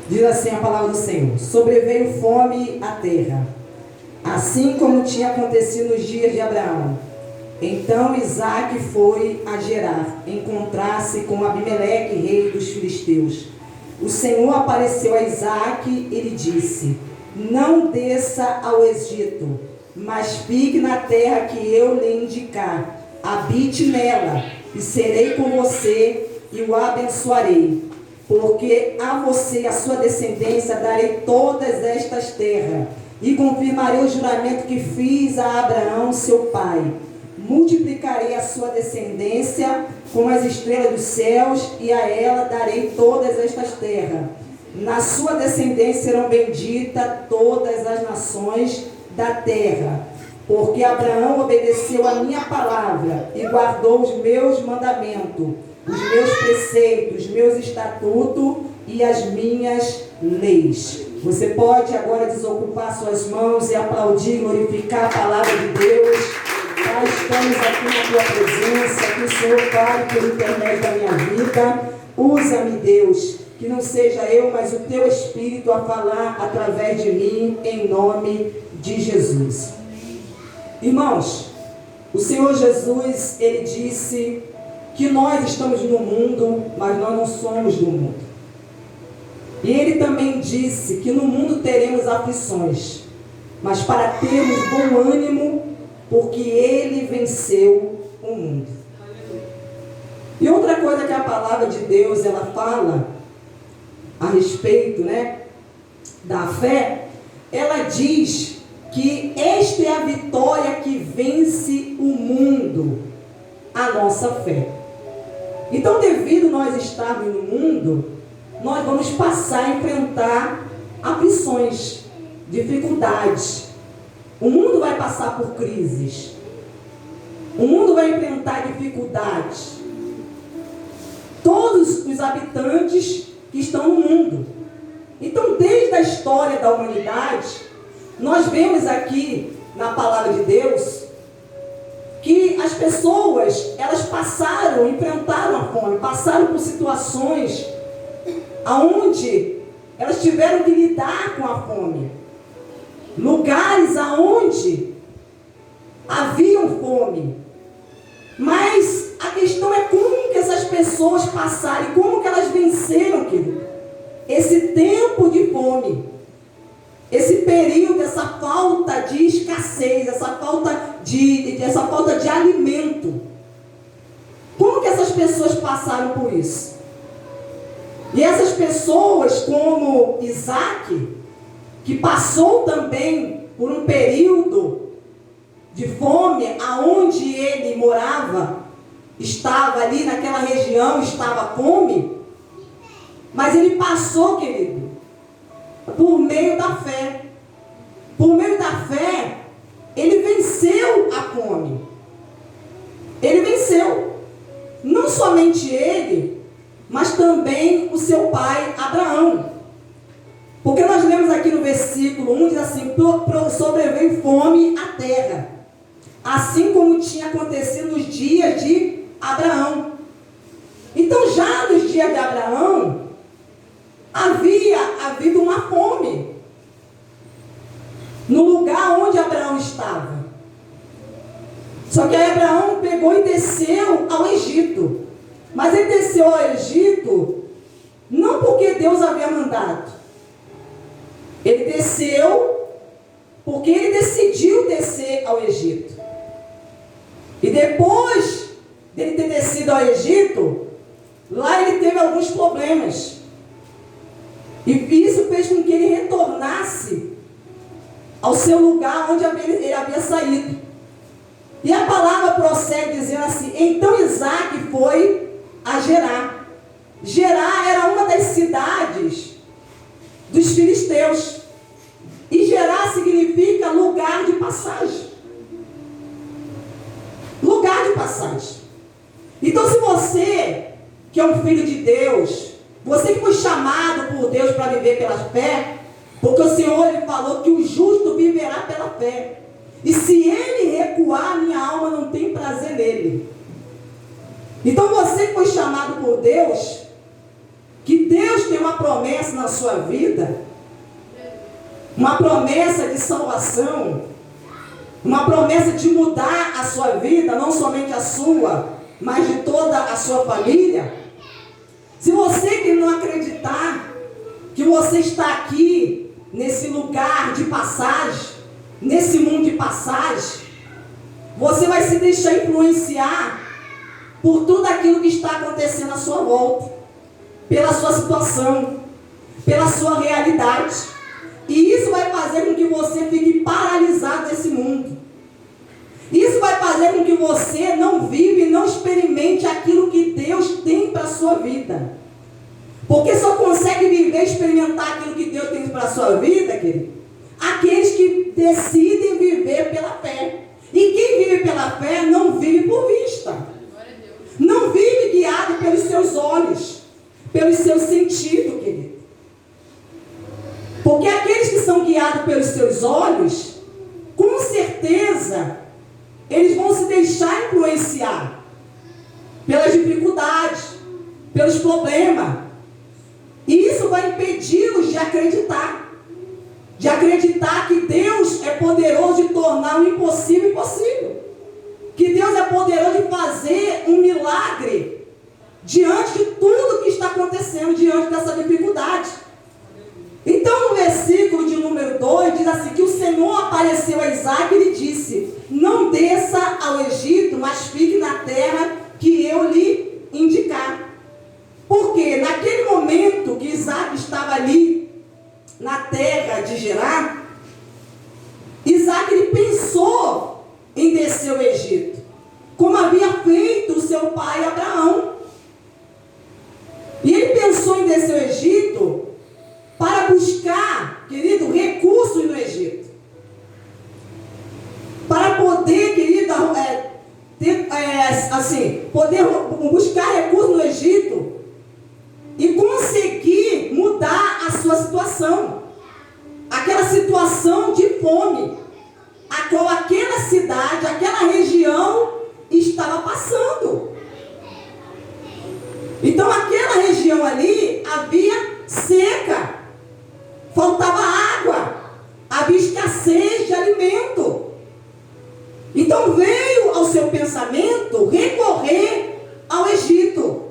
Diz assim a palavra do Senhor: sobreveio fome à terra, assim como tinha acontecido nos dias de Abraão. Então Isaque foi a Gerar, encontrar-se com Abimeleque, rei dos filisteus. O Senhor apareceu a Isaque e lhe disse: não desça ao Egito, mas fique na terra que eu lhe indicar. Habite nela, e serei com você e o abençoarei. Porque a você e a sua descendência darei todas estas terras, e confirmarei o juramento que fiz a Abraão, seu pai. Multiplicarei a sua descendência como as estrelas dos céus, e a ela darei todas estas terras. Na sua descendência serão benditas todas as nações da terra, porque Abraão obedeceu a minha palavra e guardou os meus mandamentos, os meus preceitos, os meus estatutos e as minhas leis. Você pode agora desocupar suas mãos e aplaudir, glorificar a palavra de Deus. Pai, estamos aqui na tua presença, que o Senhor fale por intermédio da minha vida. Usa-me, Deus, que não seja eu, mas o teu Espírito a falar através de mim, em nome de Jesus. Irmãos, o Senhor Jesus, Ele disse que nós estamos no mundo, mas nós não somos do mundo. E Ele também disse que no mundo teremos aflições, mas para termos bom ânimo, porque Ele venceu o mundo. E outra coisa que a palavra de Deus, ela fala a respeito, da fé, ela diz que esta é a vitória que vence o mundo, a nossa fé. Então, devido nós estarmos no mundo, nós vamos passar a enfrentar aflições, dificuldades. O mundo vai passar por crises. O mundo vai enfrentar dificuldades. Todos os habitantes que estão no mundo. Então, desde a história da humanidade, nós vemos aqui na palavra de Deus que as pessoas, elas enfrentaram a fome, passaram por situações aonde elas tiveram que lidar com a fome. Lugares aonde haviam fome. Mas a questão é como que essas pessoas passaram, como que elas venceram, querido, esse tempo de fome, esse período, essa falta de escassez, essa falta de alimento. Como que essas pessoas passaram por isso? E essas pessoas, como Isaque, que passou também por um período de fome, aonde ele morava, estava ali naquela região, estava fome, mas ele passou, querido, por meio da fé. Por meio da fé, ele venceu a fome. Ele venceu. Não somente ele, mas também o seu pai Abraão. Porque nós lemos aqui no versículo 1, diz assim: sobreveio fome à terra, assim como tinha acontecido nos dias de Abraão. Então, já nos dias de Abraão, havia havido uma fome no lugar onde Abraão estava. Só que aí Abraão pegou e desceu ao Egito. Mas ele desceu ao Egito não porque Deus havia mandado. Ele desceu porque ele decidiu descer ao Egito. E depois dele ter descido ao Egito, lá ele teve alguns problemas. E isso fez com que ele retornasse ao seu lugar onde ele havia saído. E a palavra prossegue dizendo assim: então Isaque foi a Gerar. Gerar era uma das cidades dos filisteus. E Gerar significa lugar de passagem. Lugar de passagem. Então, se você, que é um filho de Deus, você que foi chamado por Deus para viver pela fé, porque o Senhor, Ele falou que o justo viverá pela fé. E se ele recuar, minha alma não tem prazer nele. Então, você que foi chamado por Deus, que Deus tem uma promessa na sua vida, uma promessa de salvação, uma promessa de mudar a sua vida, não somente a sua, mas de toda a sua família. Se você que não acreditar que você está aqui, nesse lugar de passagem, nesse mundo de passagem, você vai se deixar influenciar por tudo aquilo que está acontecendo à sua volta, pela sua situação, pela sua realidade. E isso vai fazer com que você fique paralisado nesse mundo. Isso vai fazer com que você não vive e não experimente aquilo que Deus tem para a sua vida. Porque só consegue viver e experimentar aquilo que Deus tem para a sua vida, querido, aqueles que decidem viver pela fé. E quem vive pela fé não vive por vista. Não vive guiado pelos seus olhos, pelos seus sentidos, querido. Porque aqueles que são guiados pelos seus olhos, com certeza, eles vão se deixar influenciar pelas dificuldades, pelos problemas. E isso vai impedi-los de acreditar que Deus é poderoso de tornar o impossível possível. Que Deus é poderoso de fazer um milagre diante de tudo que está acontecendo, diante dessa dificuldade. Então, no versículo de número 2, diz assim, que o Senhor apareceu a Isaac e lhe disse, não desça ao Egito, mas fique na terra que eu lhe indicar. Porque naquele momento que Isaac estava ali, na terra de Gerar, Isaac ele pensou em descer ao Egito, como havia feito o seu pai Abraão. E ele pensou em descer ao Egito para buscar, querido, recursos no Egito. Para poder, querido, poder buscar recursos no Egito e conseguir mudar a sua situação. Aquela situação de fome, a qual aquela cidade, aquela região estava passando. Então aquela região ali havia seca, faltava água, havia escassez de alimento. Então veio ao seu pensamento recorrer ao Egito.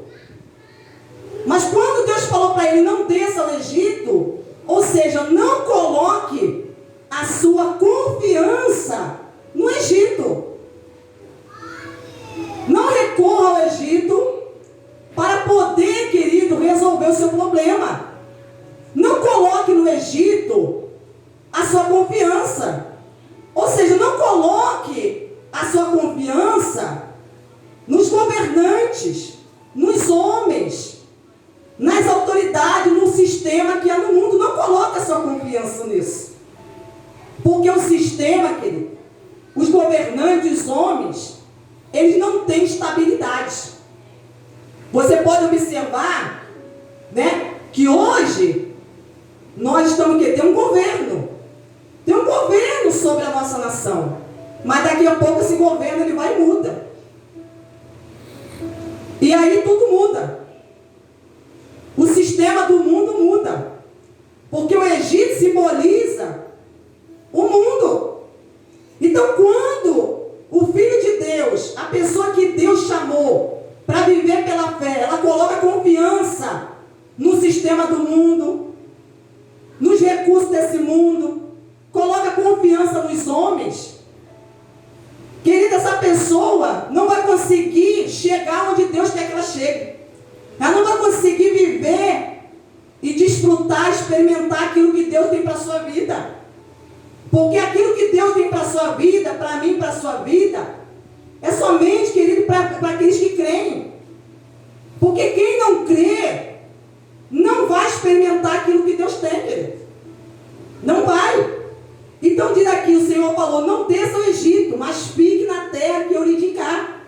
Mas quando Deus falou para ele, não desça ao Egito, ou seja, não coloque a sua confiança no Egito. Não recorra ao Egito para poder, querido, resolver o seu problema. Não coloque no Egito a sua confiança. Ou seja, não coloque a sua confiança nos governantes, nos homens, nas autoridades, no sistema que há no mundo. Não coloque a sua confiança nisso. Porque o sistema, querido, os governantes, os homens, eles não têm estabilidade. Você pode observar, né, que hoje nós estamos aqui, tem um governo. Tem um governo sobre a nossa nação. Mas daqui a pouco esse governo ele vai e muda. E aí tudo muda. O sistema do mundo muda. Porque o Egito simboliza o mundo. Então quando o Filho de Deus, a pessoa que Deus chamou para viver pela fé, ela coloca confiança no sistema do mundo, nos recursos desse mundo, coloca confiança nos homens, querida, essa pessoa não vai conseguir chegar onde Deus quer que ela chegue. Ela não vai conseguir viver e desfrutar, experimentar aquilo que Deus tem para a sua vida. Porque aquilo que Deus tem para a sua vida, para mim, para a sua vida, é somente, querido, para aqueles que creem. Porque quem não crê, não vai experimentar aquilo que Deus tem, querido. Não vai. Então diz aqui, o Senhor falou, não desça ao Egito, mas fique na terra que eu lhe indicar.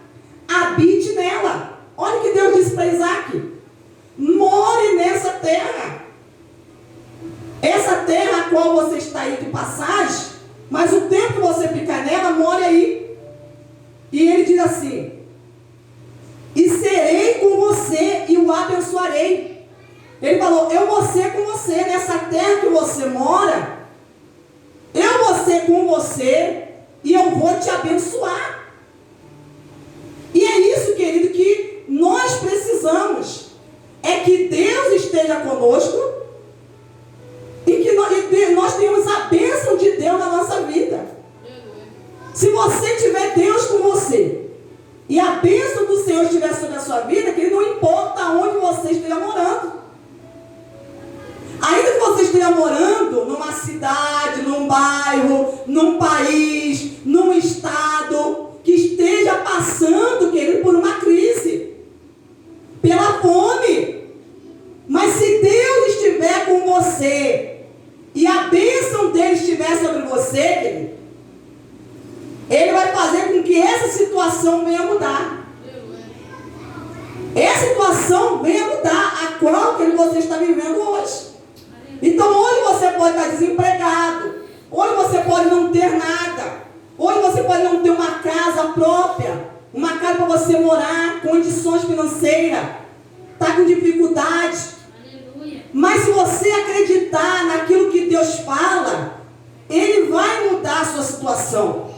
Habite nela. Olha o que Deus disse para Isaac. More nessa terra. Essa terra a qual você está aí de passagem, mas o tempo que você ficar nela, more aí. E ele diz assim, e serei com você e o abençoarei. Ele falou, eu vou ser com você nessa terra que você mora. Eu vou ser com você e eu vou te abençoar. E é isso, querido, que nós precisamos. É que Deus esteja conosco e que nós tenhamos a bênção de Deus na nossa vida. Se você tiver Deus com você e a bênção do Senhor estiver sobre a sua vida, que não importa onde você esteja morando. Ainda que você esteja morando numa cidade, num bairro, num país, num estado que esteja passando, querido, por uma crise, pela fome. Mas se Deus estiver com você e a bênção dele estiver sobre você, querido, ele vai fazer com que essa situação venha mudar. Essa situação venha mudar a qual que você está vivendo hoje. Então hoje você pode estar desempregado, hoje você pode não ter nada, hoje você pode não ter uma casa própria, uma casa para você morar, condições financeiras, está com dificuldade. Aleluia. Mas se você acreditar